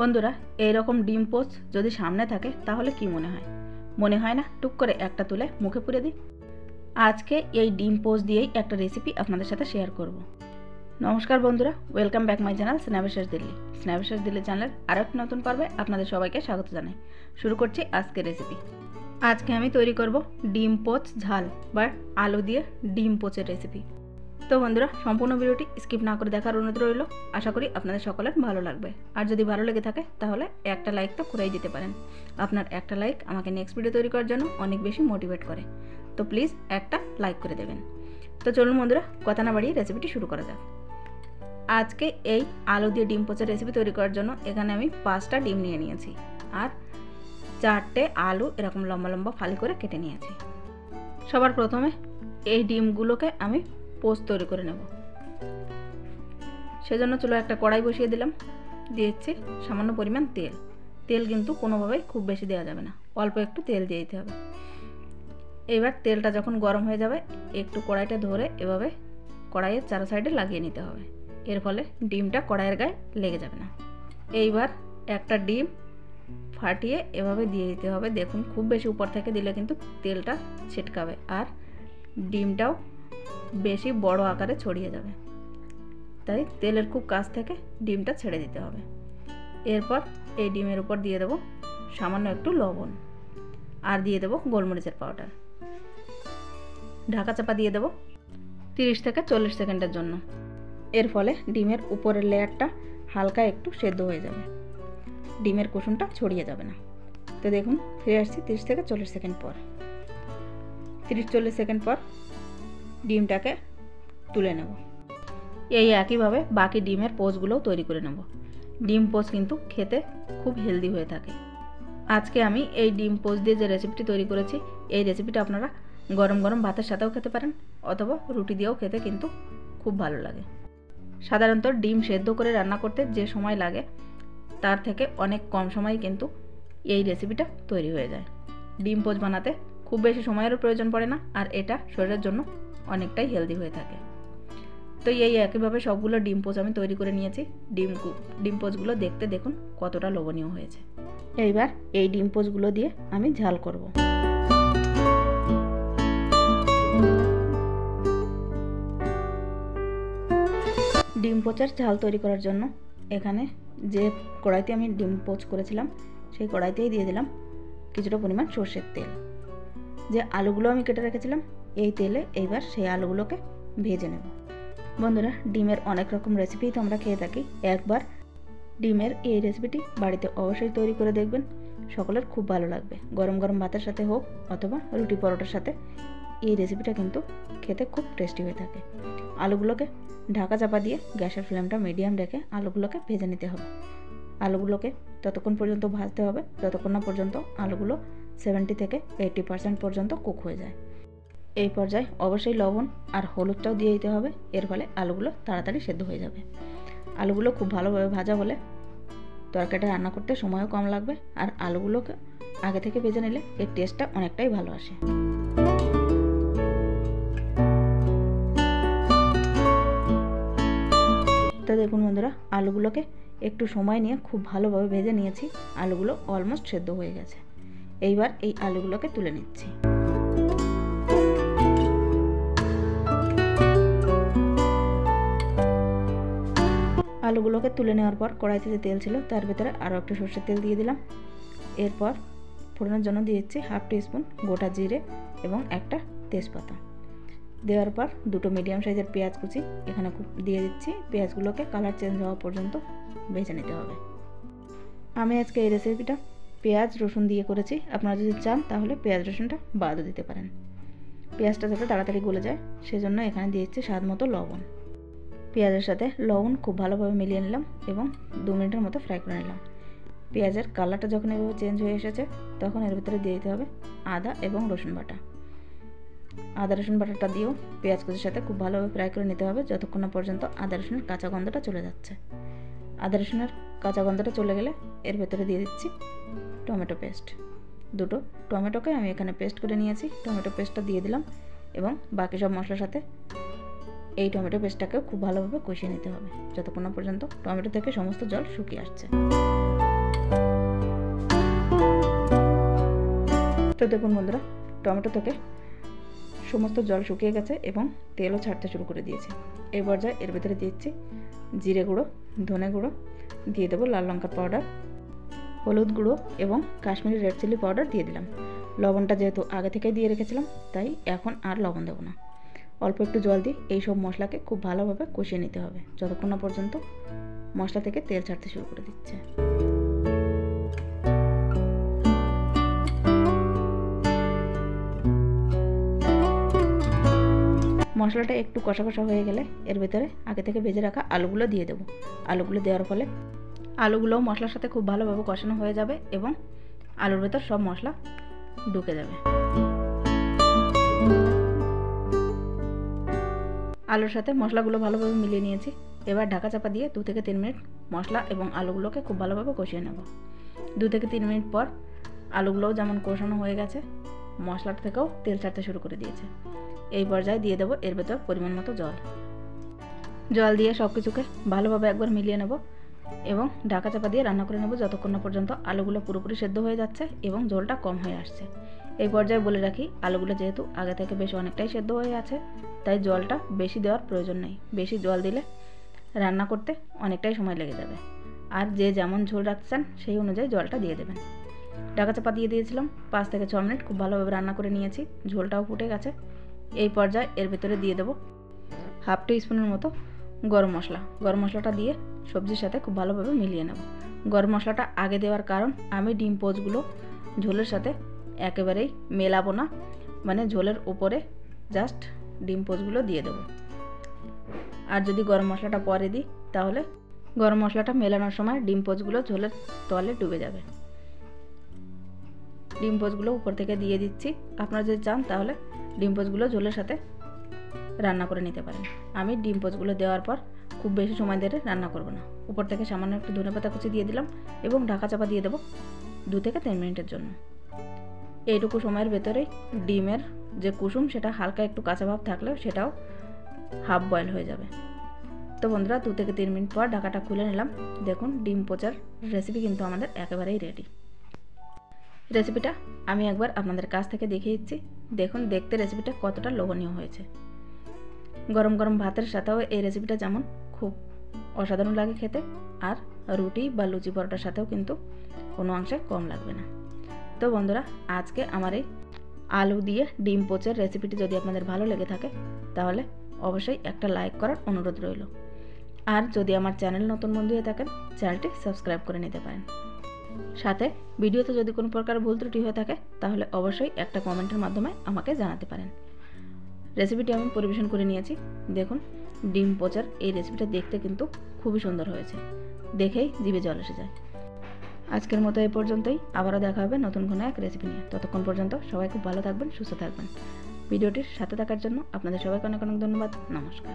বন্ধুরা, এইরকম ডিম পোচ যদি সামনে থাকে তাহলে কি মনে হয়? মনে হয় না টুক করে একটা তুলে মুখে পুরে দিই? আজকে এই ডিম পোচ দিয়েই একটা রেসিপি আপনাদের সাথে শেয়ার করব। নমস্কার বন্ধুরা, ওয়েলকাম ব্যাক মাই চ্যানেল স্ন্যাপশেষ দিল্লি। স্ন্যাপশেষ দিল্লি চ্যানেলের আরও একটি নতুন পর্বে আপনাদের সবাইকে স্বাগত জানাই। শুরু করছি আজকের রেসিপি। আজকে আমি তৈরি করব ডিম পোচ ঝাল বা আলু দিয়ে ডিম পোচের রেসিপি। তো বন্ধুরা, সম্পূর্ণ ভিডিওটি স্কিপ না করে দেখার অনুরোধ রইল। আশা করি আপনাদের সকলের ভালো লাগবে। আর যদি ভালো লেগে থাকে তাহলে একটা লাইক তো করেই দিতে পারেন। আপনার একটা লাইক আমাকে নেক্সট ভিডিও তৈরি করার জন্য অনেক বেশি মোটিভেট করে। তো প্লিজ একটা লাইক করে দেবেন। তো চলুন বন্ধুরা, কথা না বাড়িয়ে রেসিপিটি শুরু করা যাক। আজকে এই আলু দিয়ে ডিম পোচের রেসিপি তৈরি করার জন্য এখানে আমি 5টা ডিম নিয়ে নিয়েছি আর 4টে আলু এরকম লম্বা লম্বা ফালি করে কেটে নিয়েছি। সবার প্রথমে এই ডিমগুলোকে আমি পোচ তৈরি করে নেব। সেজন্য চলো একটা কড়াই বসিয়ে দিলাম। দিয়েছি সামান্য পরিমাণ তেল। তেল কিন্তু কোনোভাবেই খুব বেশি দেওয়া যাবে না, অল্প একটু তেল দিয়ে দিতে হবে। এবার তেলটা যখন গরম হয়ে যাবে একটু কড়াইটা ধরে এভাবে কড়াইয়ের চারো সাইডে লাগিয়ে নিতে হবে। এর ফলে ডিমটা কড়াইয়ের গায়ে লেগে যাবে না। এইবার একটা ডিম ফাটিয়ে এভাবে দিয়ে দিতে হবে। দেখুন, খুব বেশি উপর থেকে দিলে কিন্তু তেলটা ছিটকাবে আর ডিমটাও বেশি বড় আকারে ছড়িয়ে যাবে, তাই তেলের খুব কাছ থেকে ডিমটা ছেড়ে দিতে হবে। এরপর এই ডিমের উপর দিয়ে দেবো সামান্য একটু লবণ আর দিয়ে দেবো গোলমরিচের পাউডার। ঢাকা চাপা দিয়ে দেবো 30 থেকে 40 সেকেন্ডের জন্য। এর ফলে ডিমের উপরের লেয়ারটা হালকা একটু সেদ্ধ হয়ে যাবে, ডিমের কুসুমটা ছড়িয়ে যাবে না। তো দেখুন, ফিরে আসছি 30 থেকে 40 সেকেন্ড পর। 30-40 সেকেন্ড পর ডিমটাকে তুলে নেব। এই একইভাবে বাকি ডিমের পোচগুলোও তৈরি করে নেব। ডিম পোচ কিন্তু খেতে খুব হেলদি হয়ে থাকে। আজকে আমি এই ডিম পোচ দিয়ে যে রেসিপিটি তৈরি করেছি, এই রেসিপিটা আপনারা গরম গরম ভাতের সাথেও খেতে পারেন অথবা রুটি দিয়েও খেতে কিন্তু খুব ভালো লাগে। সাধারণত ডিম সেদ্ধ করে রান্না করতে যে সময় লাগে তার থেকে অনেক কম সময়ে কিন্তু এই রেসিপিটা তৈরি হয়ে যায়। ডিম পোচ বানাতে খুব বেশি সময়েরও প্রয়োজন পড়ে না আর এটা শরীরের জন্য অনেকটাই হেলদি হয়ে থাকে। তো এই একইভাবে সবগুলো ডিম পোচ আমি তৈরি করে নিয়েছি। ডিম পোচগুলো দেখতে দেখুন কতটা লোভনীয় হয়েছে। এইবার এই ডিম পোচগুলো দিয়ে আমি ঝাল করব। ডিম পোচের ঝাল তৈরি করার জন্য এখানে যে কড়াইতে আমি ডিম পোচ করেছিলাম সেই কড়াইতেই দিয়ে দিলাম কিছুটা পরিমাণ সর্ষের তেল। যে আলুগুলো আমি কেটে রেখেছিলাম এই তেলে এইবার সেই আলুগুলোকে ভেজে নেব। বন্ধুরা, ডিমের অনেক রকম রেসিপি তো আমরা খেয়ে থাকি। একবার ডিমের এই রেসিপিটি বাড়িতে অবশ্যই তৈরি করে দেখবেন, সকলের খুব ভালো লাগবে। গরম গরম ভাতের সাথে হোক অথবা রুটি পরোটার সাথে এই রেসিপিটা কিন্তু খেতে খুব টেস্টি হয়ে থাকে। আলুগুলোকে ঢাকা চাপা দিয়ে গ্যাসের ফ্লেমটা মিডিয়াম রেখে আলুগুলোকে ভেজে নিতে হবে। আলুগুলোকে ততক্ষণ পর্যন্ত ভাজতে হবে যতক্ষণ না পর্যন্ত আলুগুলো 70 থেকে 80% পর্যন্ত কুক হয়ে যায়। এই পর্যায়ে অবশ্যই লবণ আর হলুদটাও দিয়ে দিতে হবে। এর ফলে আলুগুলো তাড়াতাড়ি সেদ্ধ হয়ে যাবে। আলুগুলো খুব ভালোভাবে ভাজা হলে তরকারিটা রান্না করতে সময়ও কম লাগবে আর আলুগুলোকে আগে থেকে ভেজে নিলে এর টেস্টটা অনেকটাই ভালো আসে। তো দেখুন বন্ধুরা, আলুগুলোকে একটু সময় নিয়ে খুব ভালোভাবে ভেজে নিয়েছি। আলুগুলো অলমোস্ট সেদ্ধ হয়ে গেছে। এইবার এই আলুগুলোকে তুলে নিচ্ছি। আলুগুলোকে তুলে নেওয়ার পর কড়াইতে যে তেল ছিল তার ভিতরে আরও একটু সর্ষের তেল দিয়ে দিলাম। এরপর ফোড়নের জন্য দিয়েছি 1/2 টিস্পুন গোটা জিরে এবং একটা তেজপাতা। দেওয়ার পর দুটো মিডিয়াম সাইজের পেঁয়াজ কুচি এখানে দিয়ে দিচ্ছি। পেঁয়াজগুলোকে কালার চেঞ্জ হওয়া পর্যন্ত ভেজে নিতে হবে। আমি আজকে এই রেসিপিটা পেঁয়াজ রসুন দিয়ে করেছি। আপনারা যদি চান তাহলে পেঁয়াজ রসুনটা বাদও দিতে পারেন। পেঁয়াজটা যাতে তাড়াতাড়ি গলে যায় সেজন্য এখানে দিয়েছি স্বাদ মতো লবণ। পেঁয়াজের সাথে লবণ খুব ভালোভাবে মিলিয়ে নিলাম এবং 2 মিনিটের মতো ফ্রাই করে নিলাম। পেঁয়াজের কালারটা যখন এভাবে চেঞ্জ হয়ে এসেছে তখন এর ভিতরে দিয়ে দিতে হবে আদা এবং রসুন বাটা। আদা রসুন বাটাটা দিয়েও পেঁয়াজ কুচির সাথে খুব ভালোভাবে ফ্রাই করে নিতে হবে যতক্ষণ না পর্যন্ত আদা রসুনের কাঁচা গন্ধটা চলে যাচ্ছে। আদা রসুনের কাঁচা গন্ধটা চলে গেলে এর ভেতরে দিয়ে দিচ্ছি টমেটো পেস্ট। দুটো টমেটোকে আমি এখানে পেস্ট করে নিয়েছি। টমেটো পেস্টটা দিয়ে দিলাম এবং বাকি সব মশলার সাথে এই টমেটো পেস্টটাকেও খুব ভালোভাবে কষিয়ে নিতে হবে যতক্ষণ না পর্যন্ত টমেটো থেকে সমস্ত জল শুকিয়ে আসছে। তো দেখুন বন্ধুরা, টমেটো থেকে সমস্ত জল শুকিয়ে গেছে এবং তেলও ছাড়তে শুরু করে দিয়েছে। এই পর্যায়ে এর ভেতরে দিচ্ছি জিরে গুঁড়ো, ধনে গুঁড়ো, দিয়ে দেবো লাল লঙ্কার পাউডার, হলুদ গুঁড়ো এবং কাশ্মীরি রেড চিলি পাউডার দিয়ে দিলাম। লবণটা যেহেতু আগে থেকেই দিয়ে রেখেছিলাম তাই এখন আর লবণ দেবো না। অল্প একটু জল দিয়ে এই সব মশলাকে খুব ভালোভাবে কষিয়ে নিতে হবে যতক্ষণ না পর্যন্ত মশলা থেকে তেল ছাড়তে শুরু করে দিচ্ছে। মশলাটা একটু কষা কষা হয়ে গেলে এর ভেতরে আগে থেকে ভেজে রাখা আলুগুলো দিয়ে দেবো। আলুগুলো দেওয়ার ফলে আলুগুলোও মশলার সাথে খুব ভালোভাবে কষানো হয়ে যাবে এবং আলুর ভেতর সব মশলা ঢুকে যাবে। আলুর সাথে মশলাগুলো ভালোভাবে মিলিয়ে নিয়েছি। এবার ঢাকা চাপা দিয়ে 2 থেকে 3 মিনিট মশলা এবং আলুগুলোকে খুব ভালোভাবে কষিয়ে নেব। 2 থেকে 3 মিনিট পর আলুগুলোও যেমন কষানো হয়ে গেছে, মশলাটা থেকেও তেল ছাড়তে শুরু করে দিয়েছে। এই পর্যায়ে দিয়ে দেবো এর ভেতর পরিমাণ মতো জল দিয়ে সব কিছুকে ভালোভাবে একবার মিলিয়ে নেব এবং ঢাকা চাপা দিয়ে রান্না করে নেব যতক্ষণ না পর্যন্ত আলুগুলো পুরোপুরি সেদ্ধ হয়ে যাচ্ছে এবং ঝোলটা কম হয়ে আসছে। এই পর্যায়ে বলে রাখি, আলুগুলো যেহেতু আগে থেকে বেশ অনেকটাই সেদ্ধ হয়ে আছে তাই জলটা বেশি দেওয়ার প্রয়োজন নেই। বেশি জল দিলে রান্না করতে অনেকটাই সময় লেগে যাবে, আর যে যেমন ঝোল রাখছেন সেই অনুযায়ী জলটা দিয়ে দেবেন। ঢাকা চাপা দিয়ে দিয়েছিলাম, 5 থেকে 6 মিনিট খুব ভালোভাবে রান্না করে নিয়েছি। ঝোলটাও ফুটে গেছে। এই পর্যায়ে এর ভেতরে দিয়ে দেবো হাফ টি স্পুনের মতো গরম মশলা। গরম মশলাটা দিয়ে সবজির সাথে খুব ভালোভাবে মিলিয়ে নেব। গরম মশলাটা আগে দেওয়ার কারণ আমি ডিম পোচগুলো ঝোলের সাথে একেবারেই মেলাবো না, মানে ঝোলের উপরে জাস্ট ডিম পোচগুলো দিয়ে দেবো। আর যদি গরম মশলাটা পরে দিই তাহলে গরম মশলাটা মেলানোর সময় ডিম পোচগুলো ঝোলের তলে ডুবে যাবে। ডিম পোচগুলো উপর থেকে দিয়ে দিচ্ছি। আপনারা যদি চান তাহলে ডিম পোচগুলো ঝোলের সাথে রান্না করে নিতে পারেন। আমি ডিম পোচগুলো দেওয়ার পর খুব বেশি সময় ধরে রান্না করব না। উপর থেকে সামান্য একটু ধনেপাতা কুচি দিয়ে দিলাম এবং ঢাকা চাপা দিয়ে দেবো 2 থেকে 3 মিনিটের জন্য। এইটুকু সময়ের ভেতরেই ডিমের যে কুসুম সেটা হালকা একটু কাঁচা ভাব থাকলেও সেটাও হাফ বয়েল হয়ে যাবে। তো বন্ধুরা, 2 থেকে 3 মিনিট পর ঢাকাটা খুলে নিলাম। দেখুন, ডিম পোচার রেসিপি কিন্তু আমাদের একেবারেই রেডি। রেসিপিটা আমি একবার আপনাদের কাছ থেকে দেখিয়ে দিচ্ছি। দেখুন দেখতে রেসিপিটা কতটা লোভনীয় হয়েছে। গরম গরম ভাতের সাথেও এই রেসিপিটা যেমন খুব অসাধারণ লাগে খেতে, আর রুটি বা লুচি পরোটার সাথেও কিন্তু কোনো অংশে কম লাগবে না। তো বন্ধুরা, আজকে আমার এই আলু দিয়ে ডিম পোচের রেসিপিটি যদি আপনাদের ভালো লেগে থাকে তাহলে অবশ্যই একটা লাইক করার অনুরোধ রইল। আর যদি আমার চ্যানেল নতুন বন্ধু হয়ে থাকেন, চ্যানেলটি সাবস্ক্রাইব করে নিতে পারেন। সাথে ভিডিওতে যদি কোনো প্রকার ভুল ত্রুটি হয়ে থাকে তাহলে অবশ্যই একটা কমেন্টের মাধ্যমে আমাকে জানাতে পারেন। রেসিপিটি আমি পরিবেশন করে নিয়েছি। দেখুন, ডিম পোচার এই রেসিপিটা দেখতে কিন্তু খুবই সুন্দর হয়েছে, দেখেই জিভে জল এসে যায়। আজকের মতো এই পর্যন্তই। আবারও দেখা হবে নতুন কোনো এক রেসিপি নিয়ে। ততক্ষণ পর্যন্ত সবাই খুব ভালো থাকবেন, সুস্থ থাকবেন। ভিডিওটির সাথে থাকার জন্য আপনাদের সবাইকে অনেক অনেক ধন্যবাদ। নমস্কার।